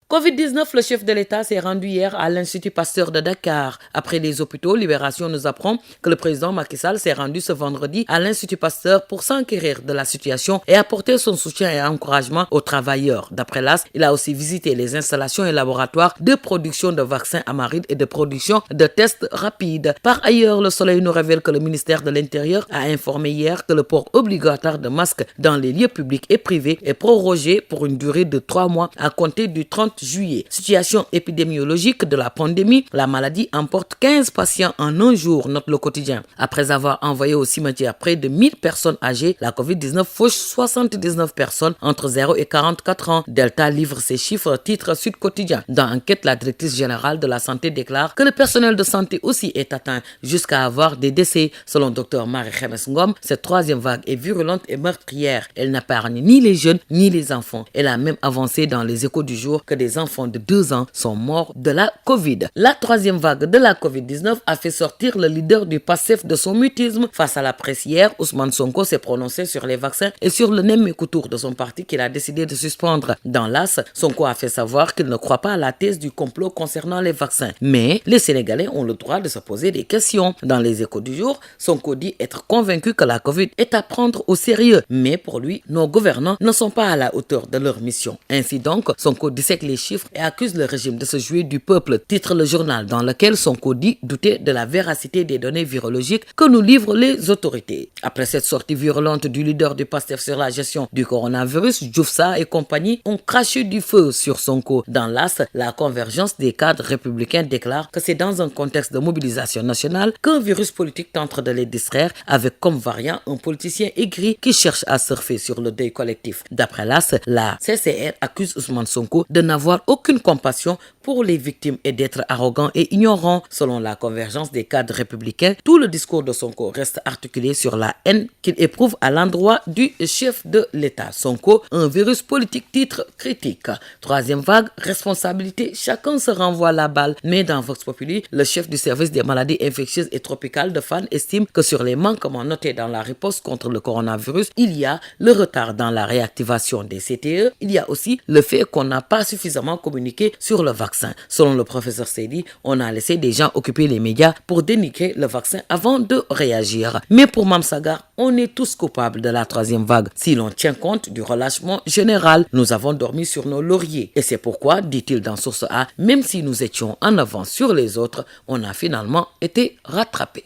Covid-19, le chef de l'État s'est rendu hier à l'Institut Pasteur de Dakar. Après les hôpitaux, Libération nous apprend que le président Macky Sall s'est rendu ce vendredi à l'Institut Pasteur pour s'enquérir de la situation et apporter son soutien et encouragement aux travailleurs. D'après l'AS, il a aussi visité les installations et laboratoires de production de vaccins amarides et de production de tests rapides. Par ailleurs, le Soleil nous révèle que le ministère de l'Intérieur a informé hier que le port obligatoire de masques dans les lieux publics et privés est prorogé pour une durée de 3 mois à compter du 30 juillet. Situation épidémiologique de la pandémie, la maladie emporte 15 patients en un jour, note le quotidien. Après avoir envoyé au cimetière près de 1000 personnes âgées, la Covid-19 fauche 79 personnes entre 0 et 44 ans. Delta livre ses chiffres, titre Sud Quotidien. Dans l'enquête, la directrice générale de la santé déclare que le personnel de santé aussi est atteint jusqu'à avoir des décès. Selon Dr Marie-Khémé Ngom, cette troisième vague est virulente et meurtrière. Elle n'épargne ni les jeunes ni les enfants. Elle a même avancé dans les échos du jour que des enfants de 2 ans sont morts de la Covid. La troisième vague de la Covid-19 a fait sortir le leader du PASTEF de son mutisme. Face à la presse hier, Ousmane Sonko s'est prononcé sur les vaccins et sur le Némékoutour de son parti qu'il a décidé de suspendre. Dans l'AS, Sonko a fait savoir qu'il ne croit pas à la thèse du complot concernant les vaccins. Mais les Sénégalais ont le droit de se poser des questions. Dans les échos du jour, Sonko dit être convaincu que la Covid est à prendre au sérieux. Mais pour lui, nos gouvernants ne sont pas à la hauteur de leur mission. Ainsi donc, Sonko dissèque les chiffres et accuse le régime de se jouer du peuple, titre le journal dans lequel Sonko dit douter de la véracité des données virologiques que nous livrent les autorités. Après cette sortie virulente du leader du PASTEF sur la gestion du coronavirus, Diouf Sarr et compagnie ont craché du feu sur Sonko. Dans l'AS, la convergence des cadres républicains déclare que c'est dans un contexte de mobilisation nationale qu'un virus politique tente de les distraire avec comme variant un politicien aigri qui cherche à surfer sur le deuil collectif. D'après l'AS, la CCR accuse Ousmane Sonko de n'avoir aucune compassion pour les victimes et d'être arrogant et ignorant. Selon la convergence des cadres républicains, tout le discours de Sonko reste articulé sur la haine qu'il éprouve à l'endroit du chef de l'État. Sonko, un virus politique, titre critique. Troisième vague, responsabilité, chacun se renvoie la balle. Mais dans Vox Populi, le chef du service des maladies infectieuses et tropicales de FAN estime que sur les manquements notés dans la riposte contre le coronavirus, il y a le retard dans la réactivation des CTE, il y a aussi le fait qu'on n'a pas suffisamment communiqué sur le vaccin. Selon le professeur Seydi, on a laissé des gens occuper les médias pour dénigrer le vaccin avant de réagir. Mais pour Mame Sagar, on est tous coupables de la troisième vague. Si l'on tient compte du relâchement général, nous avons dormi sur nos lauriers. Et c'est pourquoi, dit-il dans Source A, même si nous étions en avance sur les autres, on a finalement été rattrapés.